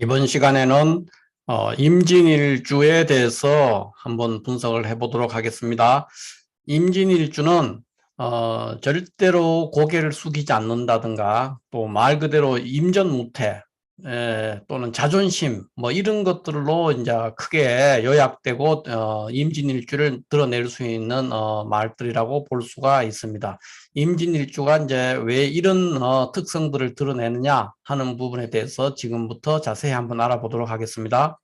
이번 시간에는 임진일주에 대해서 한번 분석을 해보도록 하겠습니다. 임진일주는 절대로 고개를 숙이지 않는다든가 또 말 그대로 임전무태 또는 자존심 뭐 이런 것들로 이제 크게 요약되고 임진일주를 드러낼 수 있는 말들이라고 볼 수가 있습니다. 임진일주가 이제 왜 이런 특성들을 드러내느냐 하는 부분에 대해서 지금부터 자세히 한번 알아보도록 하겠습니다.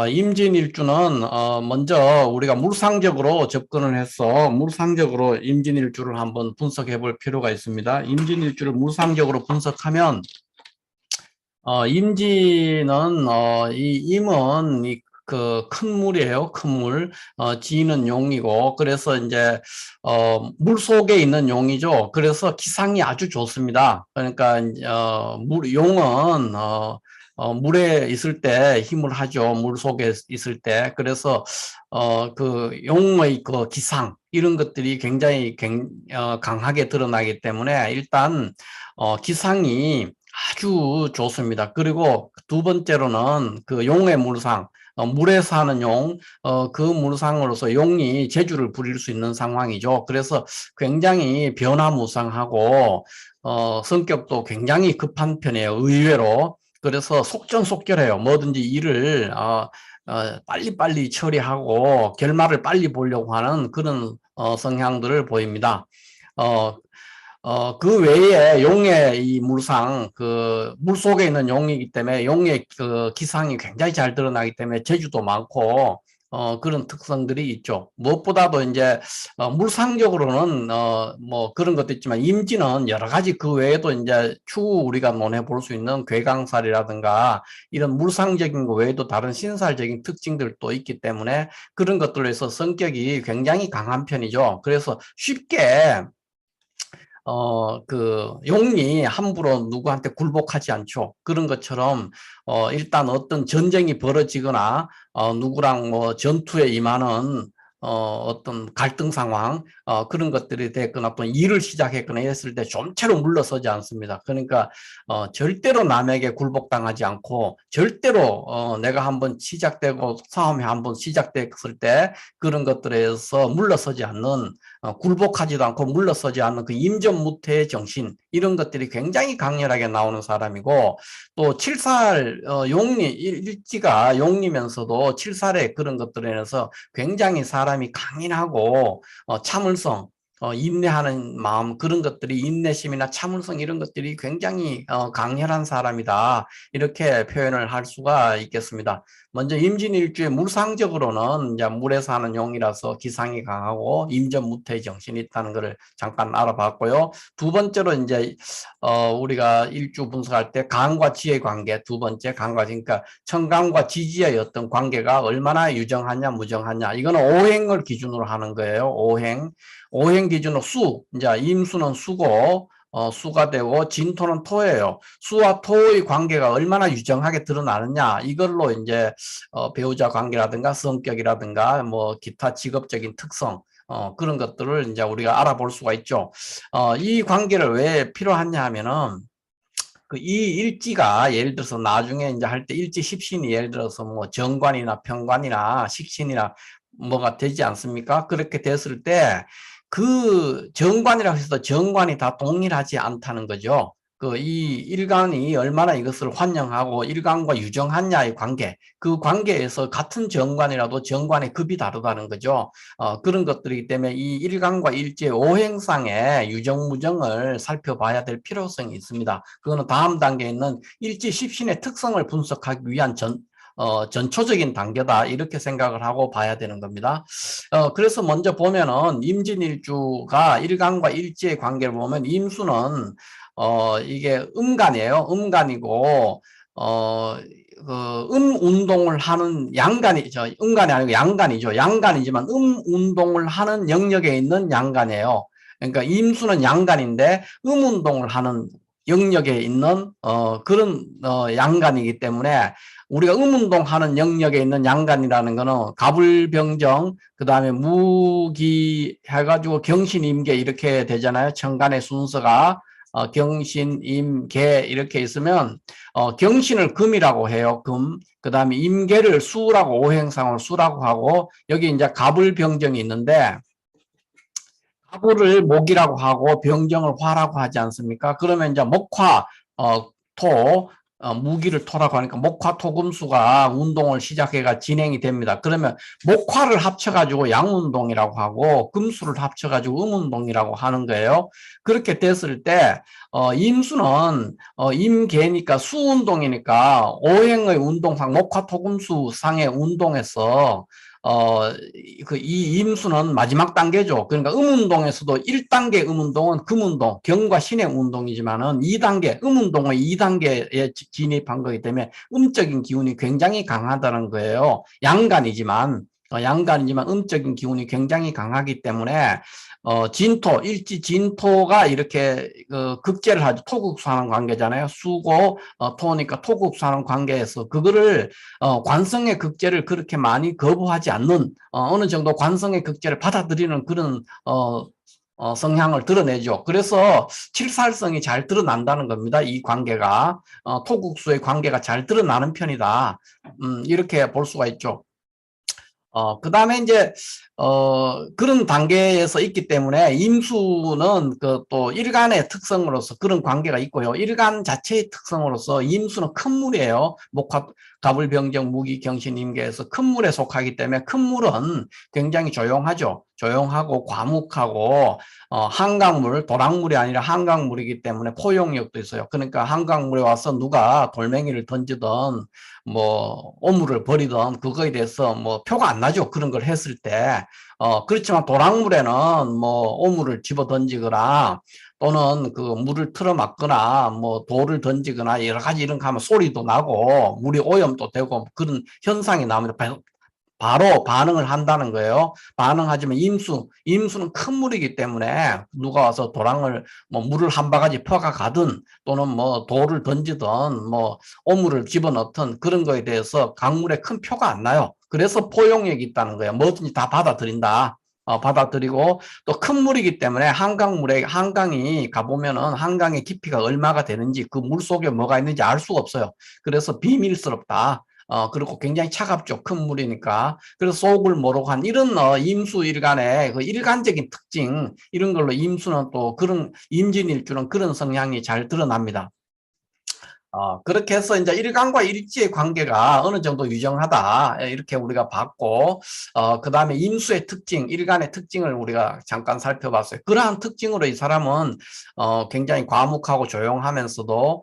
임진일주는 먼저 우리가 물상적으로 접근을 해서 물상적으로 임진일주를 한번 분석해 볼 필요가 있습니다. 임진일주를 물상적으로 분석하면 임진은 이 임은 그 큰 물이에요. 큰 물. 지는 용이고 그래서 이제 물 속에 있는 용이죠. 그래서 기상이 아주 좋습니다. 그러니까 용은 물에 있을 때 힘을 하죠. 물 속에 있을 때. 그래서 그 용의 그 기상 이런 것들이 굉장히 강하게 드러나기 때문에 일단 기상이 아주 좋습니다. 그리고 두 번째로는 그 용의 물상, 물에 사는 용, 그 물상으로서 용이 재주를 부릴 수 있는 상황이죠. 그래서 굉장히 변화무쌍하고, 성격도 굉장히 급한 편이에요. 의외로. 그래서 속전속결해요. 뭐든지 일을, 빨리빨리 처리하고 결말을 빨리 보려고 하는 그런, 성향들을 보입니다. 어, 그 외에 용의 이 물상, 그 물속에 있는 용이기 때문에 용의 그 기상이 굉장히 잘 드러나기 때문에 재주도 많고, 그런 특성들이 있죠. 무엇보다도 이제, 물상적으로는, 뭐 그런 것도 있지만 임지는 여러 가지 그 외에도 이제 추후 우리가 논해 볼 수 있는 괴강살이라든가 이런 물상적인 거 외에도 다른 신살적인 특징들도 있기 때문에 그런 것들로 해서 성격이 굉장히 강한 편이죠. 그래서 쉽게 그 용이 함부로 누구한테 굴복하지 않죠. 그런 것처럼 일단 어떤 전쟁이 벌어지거나 누구랑 뭐 전투에 임하는 어떤 갈등 상황 그런 것들이 됐거나 또 일을 시작했거나 했을 때 좀채로 물러서지 않습니다. 그러니까 절대로 남에게 굴복당하지 않고 절대로 내가 한번 시작되고 싸움이 한번 시작됐을 때 그런 것들에서 물러서지 않는 굴복하지도 않고 물러서지 않는 그 임전무태의 정신 이런 것들이 굉장히 강렬하게 나오는 사람이고 또 칠살 용리 일지가 용리면서도 칠살의 그런 것들에 대해서 굉장히 사람이 강인하고 참을성 인내하는 마음 그런 것들이 인내심이나 참을성 이런 것들이 굉장히 강렬한 사람이다 이렇게 표현을 할 수가 있겠습니다. 먼저 임진일주의 물상적으로는 이제 물에 사는 용이라서 기상이 강하고 임전무태의 정신이 있다는 것을 잠깐 알아봤고요. 두 번째로 이제 우리가 일주 분석할 때 강과 지의 관계, 두 번째 강과 지, 그러니까 청강과 지지의 어떤 관계가 얼마나 유정하냐 무정하냐 이거는 오행을 기준으로 하는 거예요. 오행 기준으로 이제 임수는 수고 수가 되고 진토는 토예요. 수와 토의 관계가 얼마나 유정하게 드러나느냐 이걸로 이제 배우자 관계라든가 성격이라든가 뭐 기타 직업적인 특성 그런 것들을 이제 우리가 알아볼 수가 있죠. 이 관계를 왜 필요하냐 하면은 그 이 일지가 예를 들어서 나중에 이제 할 때 일지 십신이 예를 들어서 뭐 정관이나 평관이나 식신이나 뭐가 되지 않습니까? 그렇게 됐을 때 그 정관이라고 해서 정관이 다 동일하지 않다는 거죠. 그 이 일간이 얼마나 이것을 환영하고 일간과 유정하냐의 관계, 그 관계에서 같은 정관이라도 정관의 급이 다르다는 거죠. 그런 것들이기 때문에 이 일간과 일지의 오행상의 유정무정을 살펴봐야 될 필요성이 있습니다. 그거는 다음 단계에 있는 일지 십신의 특성을 분석하기 위한 전초적인 단계다 이렇게 생각을 하고 봐야 되는 겁니다. 그래서 먼저 보면은 임진일주가 일간과 일지의 관계를 보면 임수는 이게 음간이에요. 음간이고 그 운동을 하는 양간이죠. 음간이 아니고 양간이죠. 양간이지만 운동을 하는 영역에 있는 양간이에요. 그러니까 임수는 양간인데 운동을 하는 영역에 있는 그런 양간이기 때문에 우리가 운동하는 영역에 있는 양간이라는 거는 가불병정 그다음에 무기 해가지고 경신임계 이렇게 되잖아요. 천간의 순서가 경신, 임, 계 이렇게 있으면 경신을 금이라고 해요. 금. 그 다음에 임계를 수라고 오행상을 수라고 하고 여기 이제 갑을병정이 있는데 갑을 목이라고 하고 병정을 화라고 하지 않습니까? 그러면 이제 목화 토 무기를 토라고 하니까 목화 토금수가 운동을 시작해가 진행이 됩니다. 그러면 목화를 합쳐가지고 양운동이라고 하고 금수를 합쳐가지고 음운동이라고 하는 거예요. 그렇게 됐을 때 임수는 임계니까 수운동이니까 오행의 운동상 목화 토금수 상의 운동에서 이 임수는 마지막 단계죠. 그러니까 음운동에서도 1단계 음운동은 금운동, 경과 신의 운동이지만은 2단계, 음운동의 2단계에 진입한 거기 때문에 음적인 기운이 굉장히 강하다는 거예요. 양간이지만 음적인 기운이 굉장히 강하기 때문에 진토, 일지 진토가 이렇게 극제를 하죠. 토국수하는 관계잖아요. 수고 토니까 토국수하는 관계에서 그거를 관성의 극제를 그렇게 많이 거부하지 않는 어느 정도 관성의 극제를 받아들이는 그런 성향을 드러내죠. 그래서 칠살성이 잘 드러난다는 겁니다. 이 관계가 토국수의 관계가 잘 드러나는 편이다. 이렇게 볼 수가 있죠. 그 다음에 이제, 그런 단계에서 있기 때문에 임수는 그 또 일간의 특성으로서 그런 관계가 있고요. 일간 자체의 특성으로서 임수는 큰 물이에요. 목화, 갑을병정, 무기, 경신, 임계에서 큰 물에 속하기 때문에 큰 물은 굉장히 조용하죠. 조용하고 과묵하고, 한강물, 도랑물이 아니라 한강물이기 때문에 포용력도 있어요. 그러니까 한강물에 와서 누가 돌멩이를 던지든 뭐 오물을 버리던 그거에 대해서 뭐 표가 안 나죠. 그런 걸 했을 때. 그렇지만 도랑물에는 뭐 오물을 집어 던지거나 또는 그 물을 틀어막거나 뭐 돌을 던지거나 여러 가지 이런 거 하면 소리도 나고 물이 오염도 되고 그런 현상이 나옵니다. 바로 반응을 한다는 거예요. 반응하지만 임수는 큰 물이기 때문에 누가 와서 도랑을 뭐 물을 한 바가지 퍼가 가든 또는 뭐 돌을 던지든 뭐 오물을 집어넣든 그런 거에 대해서 강물에 큰 표가 안 나요. 그래서 포용력이 있다는 거예요. 뭐든지 다 받아들인다. 받아들이고 또 큰 물이기 때문에 한강이 가보면은 한강의 깊이가 얼마가 되는지 그 물 속에 뭐가 있는지 알 수가 없어요. 그래서 비밀스럽다. 그리고 굉장히 차갑죠. 큰 물이니까. 그래서 속을 모르고 한 이런 임수일간의 그 일간적인 특징 이런 걸로 임수는 또 그런 임진일주는 그런 성향이 잘 드러납니다. 그렇게 해서 이제 일간과 일지의 관계가 어느 정도 유정하다. 이렇게 우리가 봤고, 그 다음에 임수의 특징, 일간의 특징을 우리가 잠깐 살펴봤어요. 그러한 특징으로 이 사람은, 굉장히 과묵하고 조용하면서도,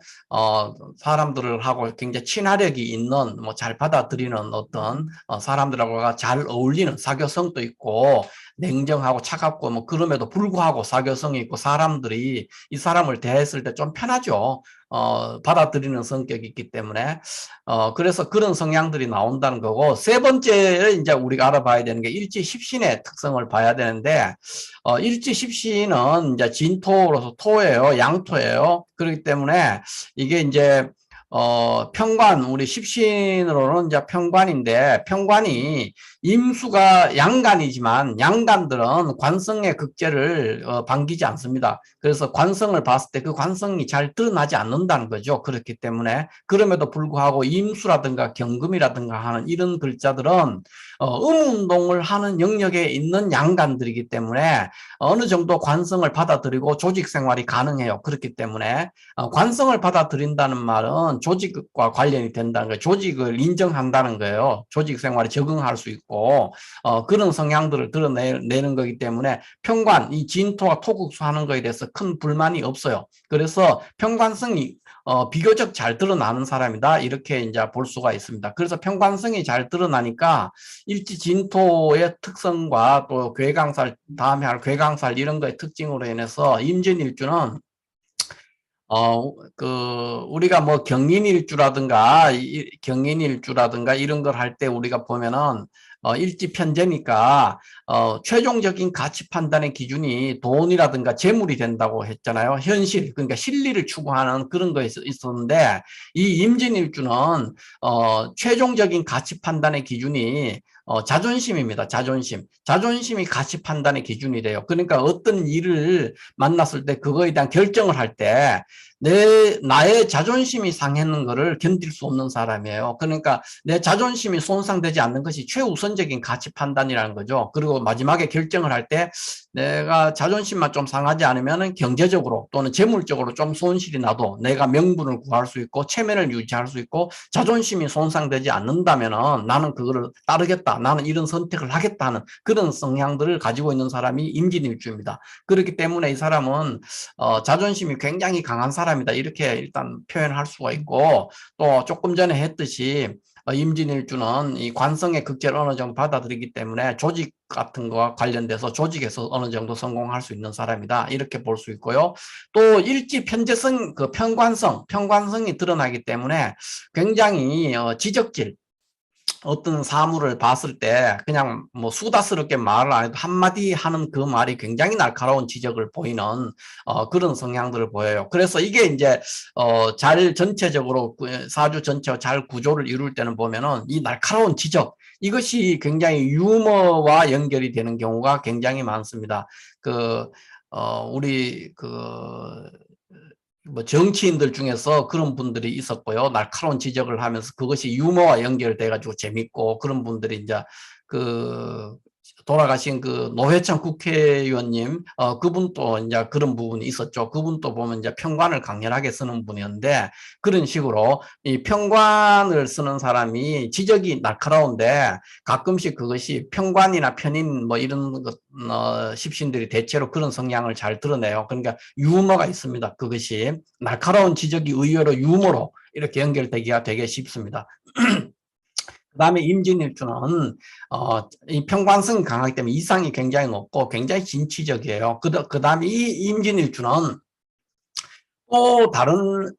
사람들을 하고 굉장히 친화력이 있는, 뭐 잘 받아들이는 어떤, 사람들하고 잘 어울리는 사교성도 있고, 냉정하고 차갑고, 뭐 그럼에도 불구하고 사교성이 있고, 사람들이 이 사람을 대했을 때 좀 편하죠. 받아들이는 성격이 있기 때문에 그래서 그런 성향들이 나온다는 거고 세 번째 이제 우리가 알아봐야 되는 게 일지십신의 특성을 봐야 되는데 일지십신은 이제 진토로서 토예요, 양토예요. 그렇기 때문에 이게 이제 편관 우리 십신으로는 이제 편관인데 편관이 임수가 양간이지만 양간들은 관성의 극제를 반기지 않습니다. 그래서 관성을 봤을 때 그 관성이 잘 드러나지 않는다는 거죠. 그렇기 때문에 그럼에도 불구하고 임수라든가 경금이라든가 하는 이런 글자들은 음운동을 하는 영역에 있는 양간들이기 때문에 어느 정도 관성을 받아들이고 조직 생활이 가능해요. 그렇기 때문에 관성을 받아들인다는 말은 조직과 관련이 된다는 거예요. 조직을 인정한다는 거예요. 조직 생활에 적응할 수 있고 그런 성향들을 드러내는 거기 때문에 편관, 이 진토와 토국수 하는 거에 대해서 큰 불만이 없어요. 그래서 편관성이 비교적 잘 드러나는 사람이다. 이렇게 이제 볼 수가 있습니다. 그래서 편관성이 잘 드러나니까 일지진토의 특성과 또 괴강살, 다음에 할 괴강살 이런 거의 특징으로 인해서 임진일주는 우리가 뭐 경인일주라든가 이런 걸 할 때 우리가 보면은, 일지편제니까, 최종적인 가치 판단의 기준이 돈이라든가 재물이 된다고 했잖아요. 현실, 그러니까 실리를 추구하는 그런 거에 있었는데, 이 임진일주는, 최종적인 가치 판단의 기준이, 자존심입니다. 자존심. 자존심이 가치 판단의 기준이 돼요. 그러니까 어떤 일을 만났을 때 그거에 대한 결정을 할 때 나의 자존심이 상하는 거를 견딜 수 없는 사람이에요. 그러니까 내 자존심이 손상되지 않는 것이 최우선적인 가치 판단이라는 거죠. 그리고 마지막에 결정을 할 때 내가 자존심만 좀 상하지 않으면 경제적으로 또는 재물적으로 좀 손실이 나도 내가 명분을 구할 수 있고 체면을 유지할 수 있고 자존심이 손상되지 않는다면 나는 그거를 따르겠다. 나는 이런 선택을 하겠다 하는 그런 성향들을 가지고 있는 사람이 임진일주입니다. 그렇기 때문에 이 사람은 자존심이 굉장히 강한 사람이다. 이렇게 일단 표현할 수가 있고 또 조금 전에 했듯이 임진일주는 이 관성의 극제를 어느 정도 받아들이기 때문에 조직 같은 거와 관련돼서 조직에서 어느 정도 성공할 수 있는 사람이다. 이렇게 볼 수 있고요. 또 일지 편재성, 그 편관성이 드러나기 때문에 굉장히 지적질, 어떤 사물을 봤을 때 그냥 뭐 수다스럽게 말을 안 해도 한마디 하는 그 말이 굉장히 날카로운 지적을 보이는 그런 성향들을 보여요. 그래서 이게 이제 잘 전체적으로 사주 전체와 잘 구조를 이룰 때는 보면은 이 날카로운 지적 이것이 굉장히 유머와 연결이 되는 경우가 굉장히 많습니다. 우리 뭐 정치인들 중에서 그런 분들이 있었고요. 날카로운 지적을 하면서 그것이 유머와 연결돼 가지고 재밌고 그런 분들이 이제 그 돌아가신 그 노회찬 국회의원님 그분도 이제 그런 부분이 있었죠. 그분도 보면 이제 평관을 강렬하게 쓰는 분이었는데 그런 식으로 이 평관을 쓰는 사람이 지적이 날카로운데 가끔씩 그것이 평관이나 편인 뭐 이런 것 십신들이 대체로 그런 성향을 잘 드러내요. 그러니까 유머가 있습니다. 그것이 날카로운 지적이 의외로 유머로 이렇게 연결되기가 되게 쉽습니다. 그 다음에 임진일주는 이 평관성이 강하기 때문에 이상이 굉장히 높고 굉장히 진취적이에요. 그 다음에 이 임진일주는 또 다른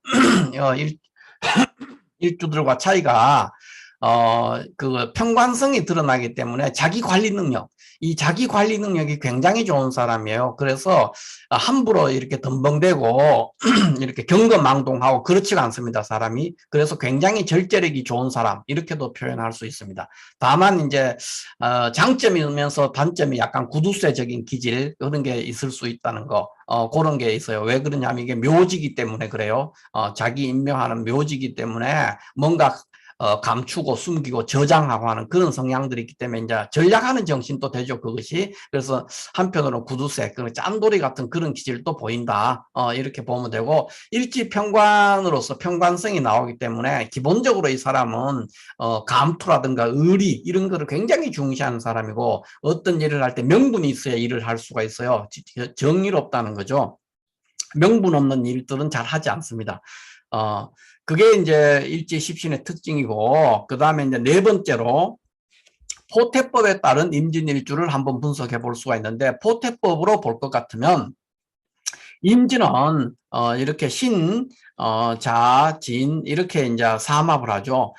일주들과 차이가 그 평관성이 드러나기 때문에 자기 관리 능력, 이 자기 관리 능력이 굉장히 좋은 사람이에요. 그래서 함부로 이렇게 덤벙대고 이렇게 경거망동하고 그렇지가 않습니다, 사람이. 그래서 굉장히 절제력이 좋은 사람, 이렇게도 표현할 수 있습니다. 다만 이제 장점이면서 단점이 약간 구두쇠적인 기질 그런 게 있을 수 있다는 거. 그런 게 있어요. 왜 그러냐면 이게 묘지기 때문에 그래요. 자기 임명하는 묘지기 때문에 뭔가 감추고 숨기고 저장하고 하는 그런 성향들이 있기 때문에 이제 전략하는 정신도 되죠, 그것이. 그래서 한편으로는 구두쇠, 그 짠돌이 같은 그런 기질도 보인다. 이렇게 보면 되고, 일지평관으로서 평관성이 나오기 때문에 기본적으로 이 사람은 감투라든가 의리 이런 거를 굉장히 중시하는 사람이고 어떤 일을 할 때 명분이 있어야 일을 할 수가 있어요. 정의롭다는 거죠. 명분 없는 일들은 잘 하지 않습니다. 그게 이제 일지 십신의 특징이고, 그 다음에 이제 네 번째로 포태법에 따른 임진일주를 한번 분석해 볼 수가 있는데, 포태법으로 볼 것 같으면, 임진은 이렇게 신, 자, 진 이렇게 이제 삼합을 하죠.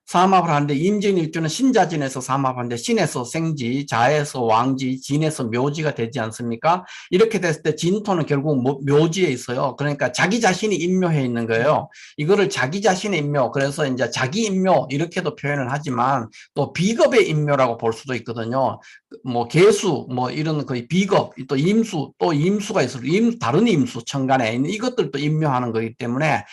삼합을 하는데 임진일주는 신자진에서 삼합하는데 신에서 생지, 자에서 왕지, 진에서 묘지가 되지 않습니까? 이렇게 됐을 때 진토는 결국 묘지에 있어요. 그러니까 자기 자신이 임묘해 있는 거예요. 이거를 자기 자신의 임묘, 그래서 이제 자기 임묘 이렇게도 표현을 하지만 또 비겁의 임묘라고 볼 수도 있거든요. 뭐 개수, 뭐 이런 거의 비겁, 또 임수, 또 임수가 있어요. 다른 임수, 천간에 있는 이것들도 임묘하는 거기 때문에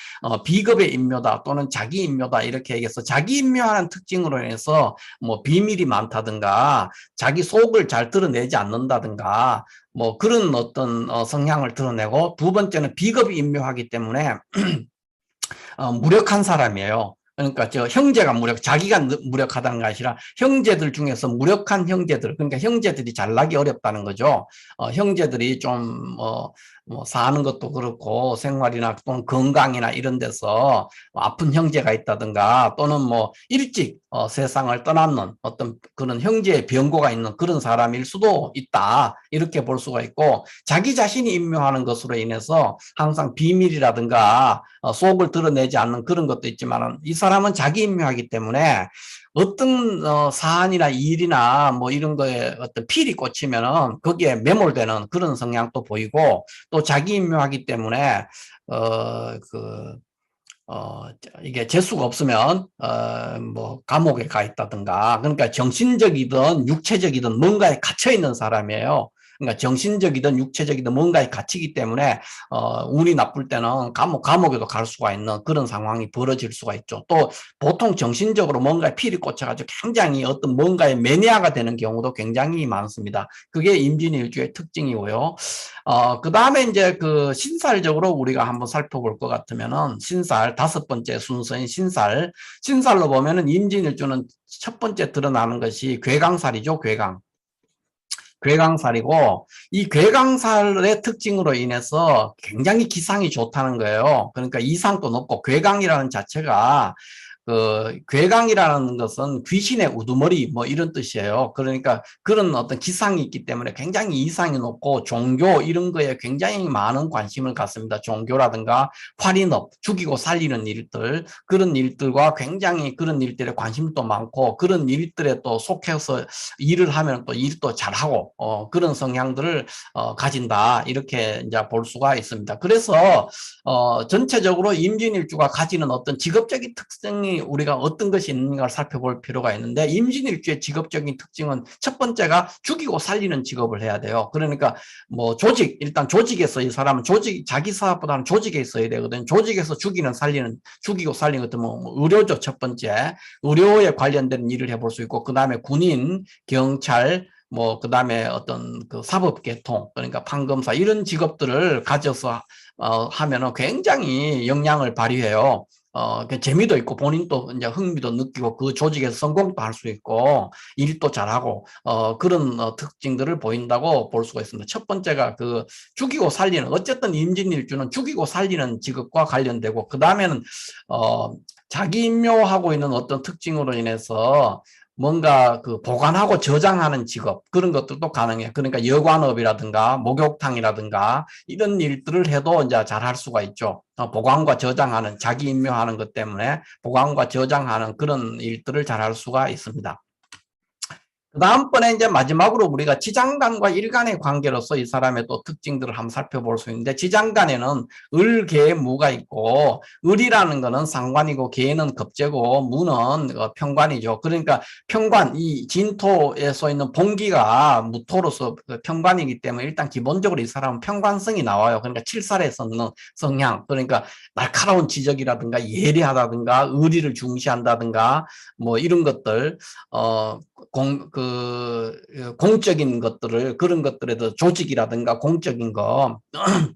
비겁의 임묘다 또는 자기 임묘다 이렇게 얘기해서 자기 임묘하는 특징으로 인해서 뭐 비밀이 많다든가 자기 속을 잘 드러내지 않는다든가 뭐 그런 어떤 성향을 드러내고 두 번째는 비겁이 임묘하기 때문에 무력한 사람이에요. 그러니까 저 형제가 자기가 무력하다는 게 아니라 형제들 중에서 무력한 형제들, 그러니까 형제들이 잘나기 어렵다는 거죠. 형제들이 좀 사는 것도 그렇고 생활이나 또는 건강이나 이런 데서 아픈 형제가 있다든가 또는 뭐 일찍 세상을 떠났는 어떤 그런 형제의 변고가 있는 그런 사람일 수도 있다. 이렇게 볼 수가 있고 자기 자신이 임명하는 것으로 인해서 항상 비밀이라든가 속을 드러내지 않는 그런 것도 있지만 이 사람은 자기 임명하기 때문에 어떤 사안이나 일이나 뭐 이런 거에 어떤 필이 꽂히면은 거기에 매몰되는 그런 성향도 보이고 또 자기 임명하기 때문에 그 이게 재수가 없으면, 뭐, 감옥에 가 있다든가, 그러니까 정신적이든 육체적이든 뭔가에 갇혀 있는 사람이에요. 그러니까 정신적이든 육체적이든 뭔가에 갇히기 때문에, 운이 나쁠 때는 감옥에도 갈 수가 있는 그런 상황이 벌어질 수가 있죠. 또, 보통 정신적으로 뭔가에 필이 꽂혀가지고 굉장히 어떤 뭔가에 매니아가 되는 경우도 굉장히 많습니다. 그게 임진일주의 특징이고요. 그 다음에 이제 그 신살적으로 우리가 한번 살펴볼 것 같으면은 신살, 다섯 번째 순서인 신살. 신살로 보면은 임진일주는 첫 번째 드러나는 것이 괴강살이죠, 괴강. 괴강살이고, 이 괴강살의 특징으로 인해서 굉장히 기상이 좋다는 거예요. 그러니까 이상도 높고, 괴강이라는 자체가 괴강이라는 것은 귀신의 우두머리 뭐 이런 뜻이에요. 그러니까 그런 어떤 기상이 있기 때문에 굉장히 이상이 높고 종교 이런 거에 굉장히 많은 관심을 갖습니다. 종교라든가 활인업, 죽이고 살리는 일들, 그런 일들과 굉장히 그런 일들에 관심도 많고 그런 일들에 또 속해서 일을 하면 또 일도 잘하고 그런 성향들을 가진다. 이렇게 이제 볼 수가 있습니다. 그래서 전체적으로 임진일주가 가지는 어떤 직업적인 특성이 우리가 어떤 것이 있는가를 살펴볼 필요가 있는데 임진일주의 직업적인 특징은 첫 번째가 죽이고 살리는 직업을 해야 돼요. 그러니까 뭐 조직, 일단 조직에서 이 사람은 자기 사업보다는 조직에 있어야 되거든요. 조직에서 죽이고 살리는 것도 뭐 의료죠. 첫 번째. 의료에 관련된 일을 해볼 수 있고, 그 다음에 군인, 경찰, 뭐, 그 다음에 어떤 그 사법계통, 그러니까 판검사, 이런 직업들을 가져서, 하면은 굉장히 역량을 발휘해요. 그 재미도 있고 본인도 이제 흥미도 느끼고 그 조직에서 성공도 할 수 있고 일도 잘하고 그런 특징들을 보인다고 볼 수가 있습니다. 첫 번째가 그 죽이고 살리는 어쨌든 임진일주는 죽이고 살리는 직업과 관련되고 그 다음에는 자기 임묘하고 있는 어떤 특징으로 인해서 뭔가 그 보관하고 저장하는 직업 그런 것들도 가능해요. 그러니까 여관업이라든가 목욕탕이라든가 이런 일들을 해도 이제 잘 할 수가 있죠. 보관과 저장하는 자기 임묘하는 것 때문에 보관과 저장하는 그런 일들을 잘 할 수가 있습니다. 그 다음번에 이제 마지막으로 우리가 지장간과 일간의 관계로서 이 사람의 또 특징들을 한번 살펴볼 수 있는데 지장간에는 을, 개, 무가 있고 을이라는 거는 상관이고 개는 겁재고 무는 편관이죠. 그러니까 편관, 이 진토에 써 있는 봉기가 무토로서 편관이기 때문에 일단 기본적으로 이 사람은 편관성이 나와요. 그러니까 칠살의 성향, 그러니까 날카로운 지적이라든가 예리하다든가 의리를 중시한다든가 뭐 이런 것들 공적인 것들을 그런 것들에도 조직이라든가 공적인 거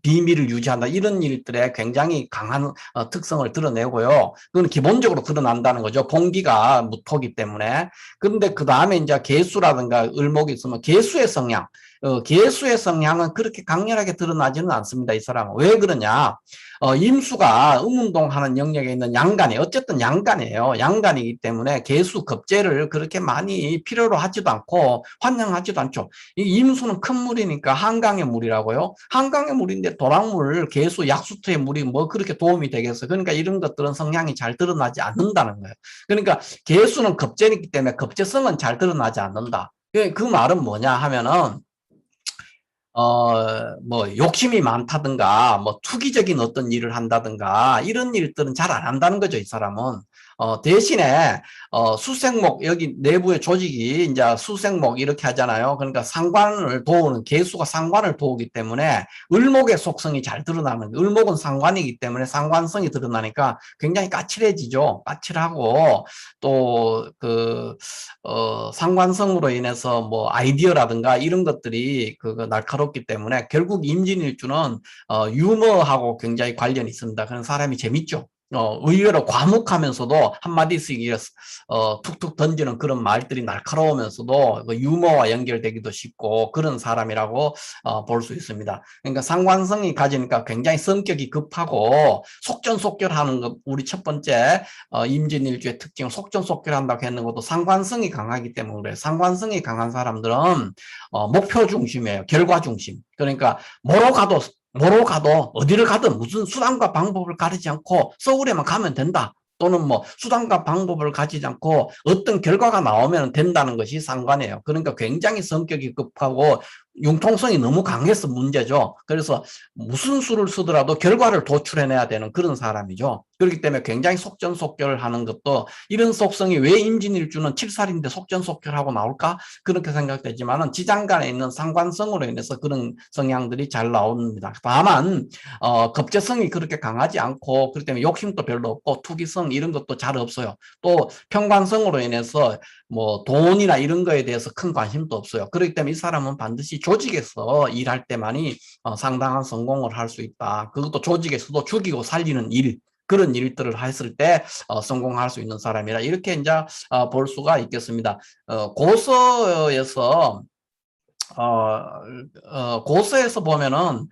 비밀을 유지한다 이런 일들에 굉장히 강한 특성을 드러내고요. 그건 기본적으로 드러난다는 거죠. 봉기가 무토기 때문에. 그런데 그 다음에 이제 개수라든가 을목이 있으면 개수의 성향. 개수의 성향은 그렇게 강렬하게 드러나지는 않습니다. 이 사람은. 왜 그러냐? 임수가 음운동하는 영역에 있는 양간이 어쨌든 양간이에요. 양간이기 때문에 개수 급제를 그렇게 많이 필요로 하지도 않고 환영하지도 않죠. 이 임수는 큰 물이니까 한강의 물이라고요. 한강의 물인데 도랑물, 개수, 약수터의 물이 뭐 그렇게 도움이 되겠어요. 그러니까 이런 것들은 성향이 잘 드러나지 않는다는 거예요. 그러니까 개수는 급제이기 때문에 급제성은 잘 드러나지 않는다. 그 말은 뭐냐 하면은 뭐, 욕심이 많다든가, 뭐, 투기적인 어떤 일을 한다든가, 이런 일들은 잘 안 한다는 거죠, 이 사람은. 대신에, 수생목, 여기 내부의 조직이 이제 수생목 이렇게 하잖아요. 그러니까 상관을 도우는, 개수가 상관을 도우기 때문에, 을목의 속성이 잘 드러나는, 을목은 상관이기 때문에 상관성이 드러나니까 굉장히 까칠해지죠. 까칠하고, 또, 상관성으로 인해서 뭐 아이디어라든가 이런 것들이 날카롭기 때문에 결국 임진일주는 유머하고 굉장히 관련이 있습니다. 그런 사람이 재밌죠. 의외로 과묵하면서도 한마디씩 툭툭 던지는 그런 말들이 날카로우면서도 그 유머와 연결되기도 쉽고 그런 사람이라고 볼 수 있습니다. 그러니까 상관성이 가지니까 굉장히 성격이 급하고 속전속결하는 것, 우리 첫 번째 임진일주의 특징은 속전속결한다고 했는 것도 상관성이 강하기 때문에 그래요. 상관성이 강한 사람들은 목표 중심이에요. 결과 중심. 그러니까 뭐로 가도 어디를 가든 무슨 수단과 방법을 가리지 않고 서울에만 가면 된다. 또는 뭐 수단과 방법을 가지지 않고 어떤 결과가 나오면 된다는 것이 상관이에요. 그러니까 굉장히 성격이 급하고 융통성이 너무 강해서 문제죠. 그래서 무슨 수를 쓰더라도 결과를 도출해내야 되는 그런 사람이죠. 그렇기 때문에 굉장히 속전속결하는 것도 이런 속성이 왜 임진일주는 7살인데 속전속결하고 나올까? 그렇게 생각되지만은 지장간에 있는 상관성으로 인해서 그런 성향들이 잘 나옵니다. 다만 겁재성이 그렇게 강하지 않고 그렇기 때문에 욕심도 별로 없고 투기성 이런 것도 잘 없어요. 또 평관성으로 인해서 뭐 돈이나 이런 거에 대해서 큰 관심도 없어요. 그렇기 때문에 이 사람은 반드시 조직에서 일할 때만이 상당한 성공을 할 수 있다. 그것도 조직에서도 죽이고 살리는 일, 그런 일들을 했을 때 성공할 수 있는 사람이라 이렇게 이제 볼 수가 있겠습니다. 고서에서 고서에서 보면은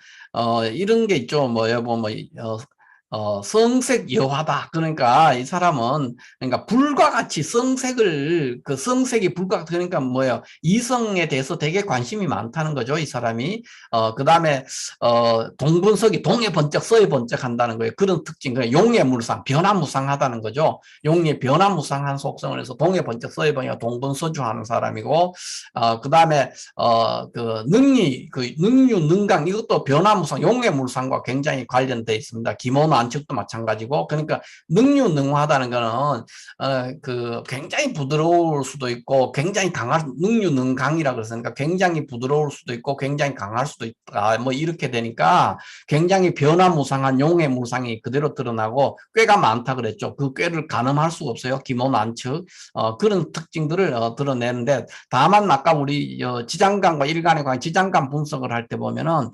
이런 게 있죠. 뭐 여보 뭐 성색 여화다. 그러니까 이 사람은 그러니까 불과 같이 성색을 그 성색이 불과 그러니까 뭐예요? 이성에 대해서 되게 관심이 많다는 거죠. 이 사람이 그다음에 동분석이 동에 번쩍 서에 번쩍 한다는 거예요. 그런 특징. 그 용해물상 변화무상하다는 거죠. 용이 변화무상한 속성을 해서 동에 번쩍 서에 번쩍 동분서주하는 사람이고 그다음에 그 능유 능강 이것도 변화무상 용해물상과 굉장히 관련돼 있습니다. 기모노 안측도 마찬가지고 그러니까 능유 능화하다는 거는 그 굉장히 부드러울 수도 있고 굉장히 강한 능유 능강이라 그랬으니까 굉장히 부드러울 수도 있고 굉장히 강할 수도 있다. 뭐 이렇게 되니까 굉장히 변화무상한 용해무상이 그대로 드러나고 꾀가 많다 그랬죠. 그 꾀를 가늠할 수가 없어요. 기모노 안측 그런 특징들을 드러내는데 다만 아까 우리 지장간과 일간의 관계, 지장간 분석을 할 때 보면은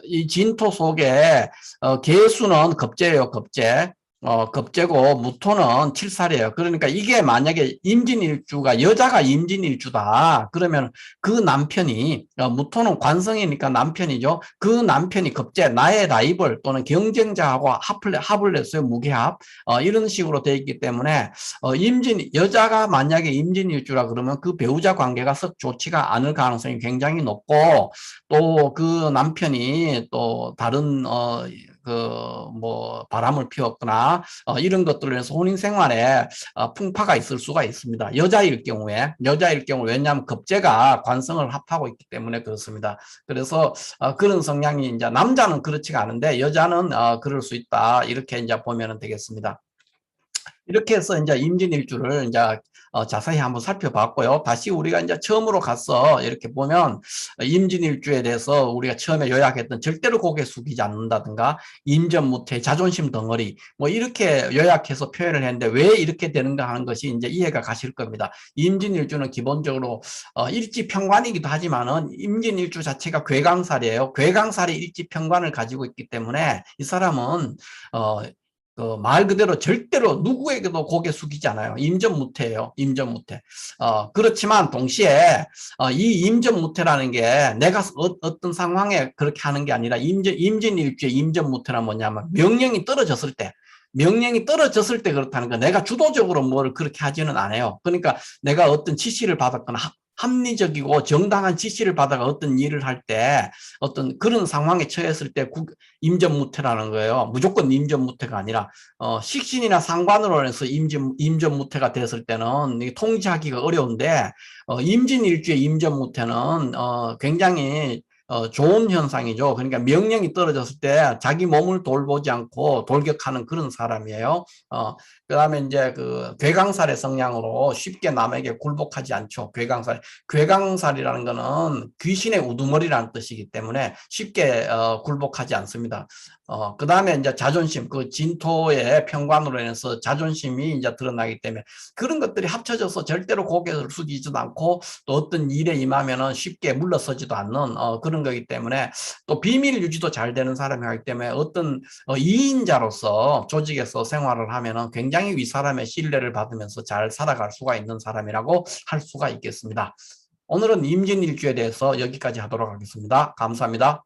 이 진토 속에 개수는 겁재예요, 겁재. 겁재고 무토는 칠살이에요. 그러니까 이게 만약에 임진일주가 여자가 임진일주다. 그러면 그 남편이 무토는 관성이니까 남편이죠. 그 남편이 겁재 나의 라이벌 또는 경쟁자하고 합을 냈어요. 무게합. 이런 식으로 돼 있기 때문에 여자가 만약에 임진일주라 그러면 그 배우자 관계가 썩 좋지가 않을 가능성이 굉장히 높고 또 그 남편이 또 다른 그 뭐 바람을 피웠거나 이런 것들로 해서 혼인 생활에 풍파가 있을 수가 있습니다. 여자일 경우에 왜냐하면 겁재가 관성을 합하고 있기 때문에 그렇습니다. 그래서 그런 성향이 이제 남자는 그렇지가 않은데 여자는 그럴 수 있다 이렇게 이제 보면 되겠습니다. 이렇게 해서 이제 임진일주를 이제 자세히 한번 살펴봤고요. 다시 우리가 이제 처음으로 가서 이렇게 보면 임진일주에 대해서 우리가 처음에 요약했던 절대로 고개 숙이지 않는다든가 임전무태, 자존심 덩어리 뭐 이렇게 요약해서 표현을 했는데 왜 이렇게 되는가 하는 것이 이제 이해가 가실 겁니다. 임진일주는 기본적으로 일지평관이기도 하지만은 임진일주 자체가 괴강살이에요. 괴강살이 일지평관을 가지고 있기 때문에 이 사람은 말 그대로 절대로 누구에게도 고개 숙이지 않아요. 임전무태예요. 임전무태. 그렇지만 동시에 이 임전무태라는 게 내가 어떤 상황에 그렇게 하는 게 아니라 임진일주의 임전무태는 뭐냐면 명령이 떨어졌을 때 그렇다는 거. 내가 주도적으로 뭘 그렇게 하지는 않아요. 그러니까 내가 어떤 지시를 받았거나 합리적이고 정당한 지시를 받아가 어떤 일을 할 때 어떤 그런 상황에 처했을 때 임전무태라는 거예요. 무조건 임전무태가 아니라 식신이나 상관으로 해서 임전무태가 됐을 때는 통제하기가 어려운데 임진일주의 임전무태는 굉장히 좋은 현상이죠. 그러니까 명령이 떨어졌을 때 자기 몸을 돌보지 않고 돌격하는 그런 사람이에요. 그다음에 이제 그 괴강살의 성향으로 쉽게 남에게 굴복하지 않죠. 괴강살이라는 거는 귀신의 우두머리라는 뜻이기 때문에 쉽게 굴복하지 않습니다. 그다음에 이제 자존심, 그 진토의 평관으로 인해서 자존심이 이제 드러나기 때문에 그런 것들이 합쳐져서 절대로 고개를 숙이지도 않고 또 어떤 일에 임하면은 쉽게 물러서지도 않는 그런 거기 때문에 또 비밀 유지도 잘 되는 사람이기 때문에 어떤 이인자로서 조직에서 생활을 하면은 굉장히 윗사람의 신뢰를 받으면서 잘 살아갈 수가 있는 사람이라고 할 수가 있겠습니다. 오늘은 임진일주에 대해서 여기까지 하도록 하겠습니다. 감사합니다.